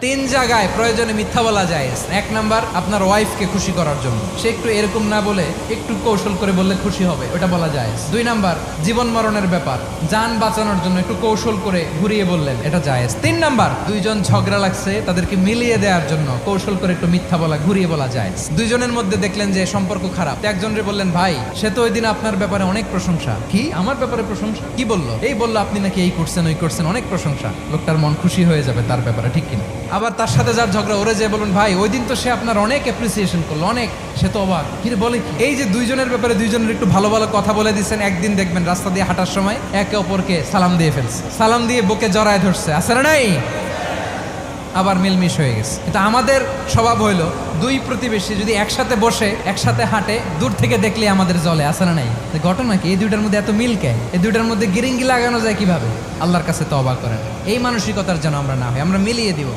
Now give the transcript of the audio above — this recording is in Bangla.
তিন জায়গায় প্রয়োজনে মিথ্যা বলা যায়। এক নাম্বার, আপনার ওয়াইফকে খুশি করার জন্য, সে একটু এরকম না বলে একটু কৌশল করে বললে খুশি হবে, ওটা বলা যায়। দুই নাম্বার, জীবন মরণের ব্যাপার, যান বাঁচানোর জন্য একটু কৌশল করে ঘুরিয়ে বললেন, এটা জায়েজ। তিন নাম্বার, দুইজন ঝগড়া লাগছে, তাদেরকে মিলিয়ে দেওয়ার জন্য কৌশল করে একটু মিথ্যা বলা, ঘুরিয়ে বলা যায়। দুইজনের মধ্যে দেখলেন যে সম্পর্ক খারাপ, একজনরে বললেন, ভাই সে তো ওই দিন আপনার ব্যাপারে অনেক প্রশংসা। কি আমার ব্যাপারে প্রশংসা? কি বললো? এই বললো আপনি নাকি এই করছেন ওই করছেন, অনেক প্রশংসা। লোকটার মন খুশি হয়ে যাবে তার ব্যাপারে, ঠিক কিনা? আবার তার সাথে যার ঝগড়া, ওরে যে বলুন, ভাই ওই দিন তো সে আপনার অনেক অ্যাপ্রিসিয়েশন করলো, অনেক, সে তো অবাক। কি বলে? এই যে দুইজনের ব্যাপারে দুইজনের একটু ভালো ভালো কথা বলে দিচ্ছেন, একদিন দেখবেন রাস্তা দিয়ে হাঁটার সময় একে অপরকে সালাম দিয়ে ফেলছে, সালাম দিয়ে বুকে জড়ায় ধরছে, আছে না নাই? আবার মিলমিশ হয়ে গেছে। কিন্তু আমাদের স্বভাব হইলো, দুই প্রতিবেশী যদি একসাথে বসে একসাথে হাঁটে, দূর থেকে দেখলে আমাদের জলে, আছে না নাই? ঘটনা কি? এই দুইটার মধ্যে এত মিল কে? এই দুইটার মধ্যে গিরিঙ্গি লাগানো যায় কিভাবে? আল্লাহর কাছে তওবা করেন, এই মানসিকতার যেন আমরা না হয়, আমরা মিলিয়ে দিব।